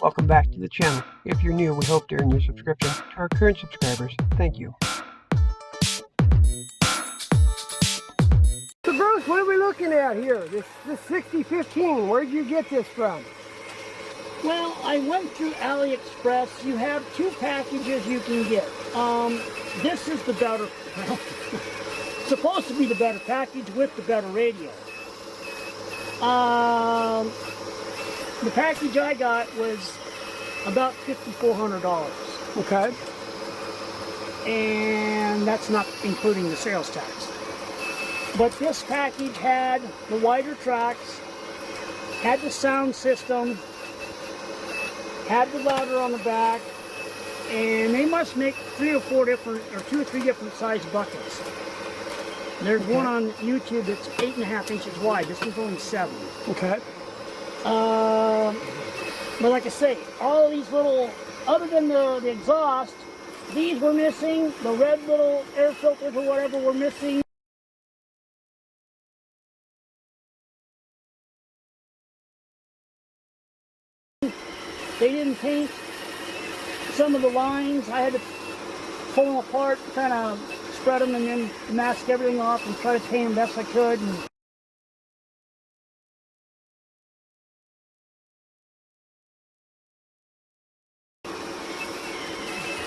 Welcome back to the channel. If you're new, we hope to earn your subscription. To our current subscribers, thank you. So Bruce, what are we looking at here? This 6015, where'd you get this from? Well, I went through AliExpress. You have two packages you can get. This is the better, supposed to be the better package with the better radio. The package I got was about $5,400. Okay. And that's not including the sales tax. But this package had the wider tracks, had the sound system, had the louder on the back, and they must make 2 or 3 different size buckets. There's one on YouTube that's 8.5 inches wide. This one's only 7. Okay. But like I say, all these little, other than the exhaust, these were missing. The red little air filters or whatever were missing. They didn't paint some of the lines. I had to pull them apart, kind of spread them, and then mask everything off and try to paint them best I could. And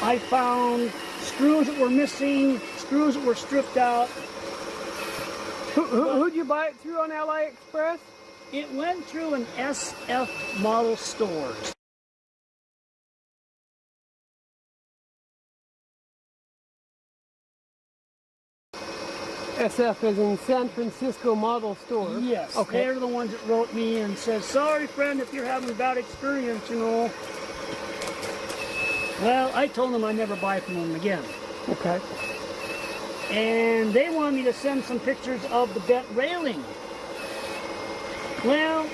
I found screws that were missing, screws that were stripped out. Who'd you buy it through on AliExpress? It went through an SF model store. SF is in San Francisco Model Store. Yes, okay. They're the ones that wrote me and said, sorry friend, if you're having a bad experience, you know. Well, I told them I'd never buy from them again. Okay. And they wanted me to send some pictures of the bent railing. Well,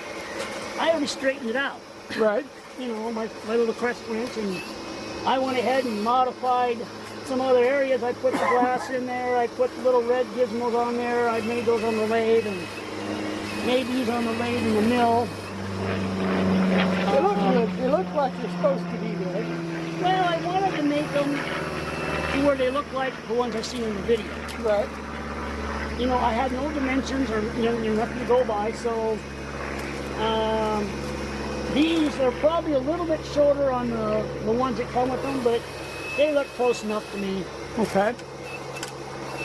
I already straightened it out. Right. You know, my little crest wrench, and I went ahead and modified some other areas. I put the glass in there, I put the little red gizmos on there, I made those on the lathe, and made these on the lathe in the mill. They look good. They look like they're supposed to be good. Well, I wanted to make them to where they look like the ones I've seen in the video. Right. You know, I had no dimensions or nothing to go by, so these are probably a little bit shorter on the ones that come with them, but they look close enough to me. Okay.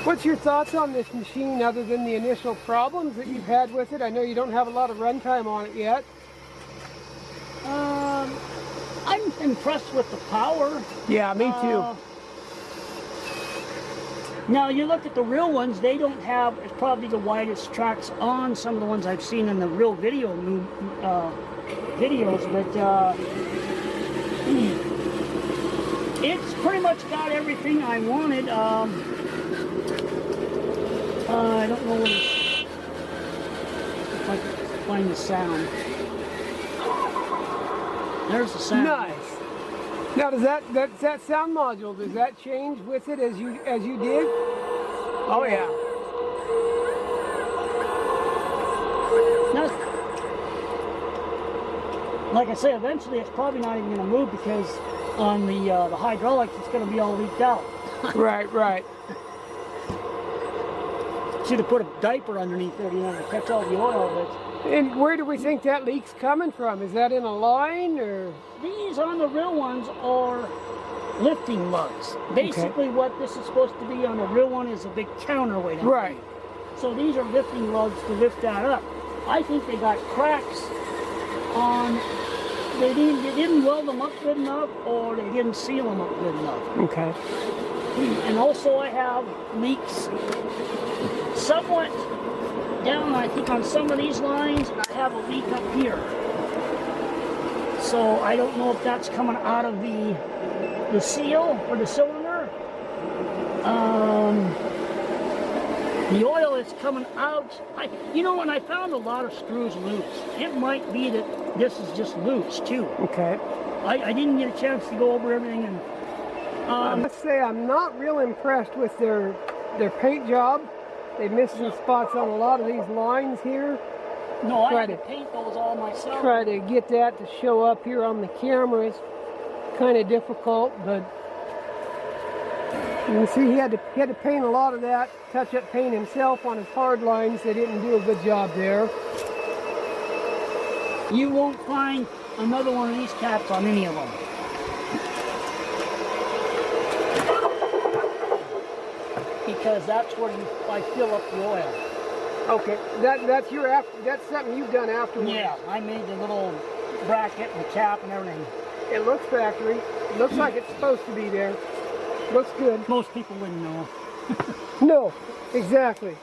What's your thoughts on this machine other than the initial problems that you've had with it? I know you don't have a lot of runtime on it yet. I'm impressed with the power. Yeah, me too. Now, you look at the real ones, they don't have, it's probably the widest tracks on some of the ones I've seen in the real videos, but it's pretty much got everything I wanted. I don't know if I can find the sound. There's the sound. Nice. Now, does that sound module, does that change with it as you did? Oh yeah. Now, like I say, eventually it's probably not even going to move because on the hydraulics it's going to be all leaked out. Right, right. Should have put a diaper underneath there, you know, to catch all the oil. But And where do we think that leak's coming from? Is that in a line or? these on the real ones are lifting lugs. Basically, what this is supposed to be on the real one is a big counterweight. Right. So these are lifting lugs to lift that up. I think they got cracks on. They didn't weld them up good enough, or they didn't seal them up good enough. Okay. And also, I have leaks somewhat down, I think, on some of these lines, and I have a leak up here. So I don't know if that's coming out of the seal or the cylinder. The oil is coming out. You know, when I found a lot of screws loose, it might be that this is just loose too. Okay. I didn't get a chance to go over everything, and I must say I'm not real impressed with their paint job. They missed some spots on a lot of these lines here. No, I try had to to paint those all myself. try to get that to show up here on the camera. It's kind of difficult, but you can see he had to paint a lot of that, touch-up paint himself on his hard lines. They didn't do a good job there. You won't find another one of these caps on any of them. Because that's where I fill up the oil. Okay, that's something you've done afterwards. Yeah, I made the little bracket and the cap and everything. It looks factory. It looks like it's supposed to be there. Looks good. Most people wouldn't know. No, exactly.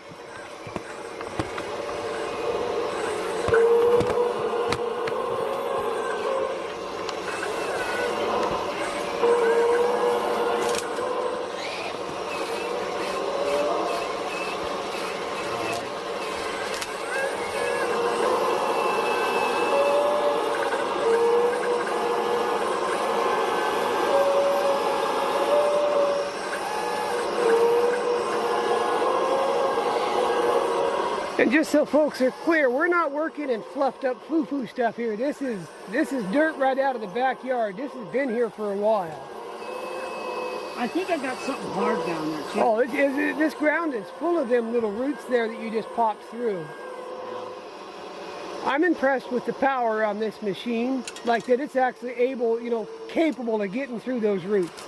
And just so folks are clear, we're not working in fluffed up foo-foo stuff here. This is dirt right out of the backyard. This has been here for a while. I think I got something hard down there too. Oh, this ground is full of them little roots there that you just popped through. I'm impressed with the power on this machine, like that it's actually able, you know, capable of getting through those roots.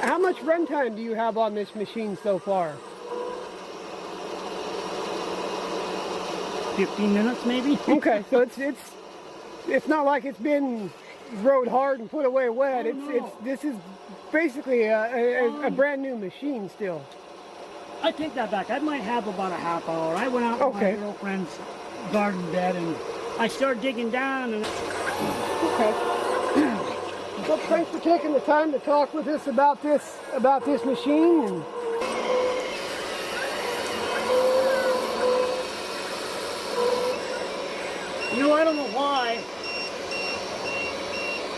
How much runtime do you have on this machine so far? 15 minutes maybe? Okay, so it's not like it's been rode hard and put away wet. This is basically a brand new machine still. I take that back. I might have about a half hour. I went out with my girlfriend's garden bed and I started digging down and... Okay. Well, thanks for taking the time to talk with us about this machine. And you know, I don't know why.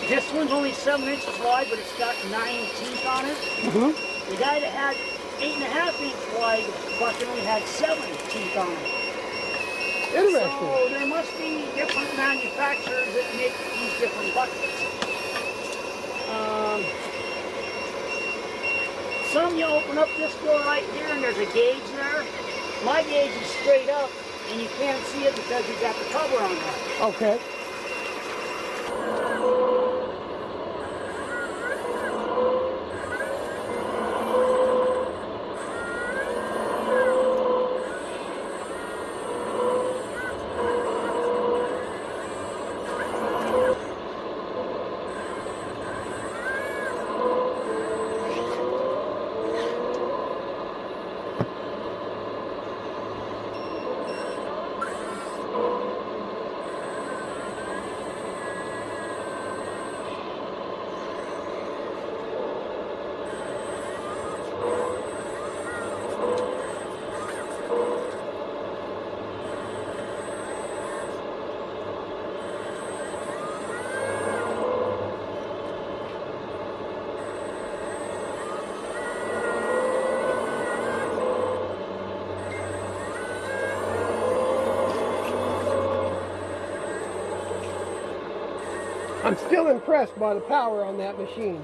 This one's only 7 inches wide, but it's got 9 teeth on it. The guy that had 8.5 inch wide bucket only had 7 teeth on it. Interesting. So there must be different manufacturers that make these different buckets. Some you open up this door right here and there's a gauge there. My gauge is straight up and you can't see it because you've got the cover on there. Okay. I'm still impressed by the power on that machine.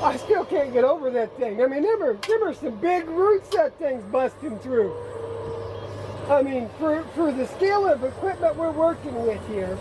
I still can't get over that thing. I mean, there were some big roots that thing's busting through. I mean, for the scale of equipment we're working with here,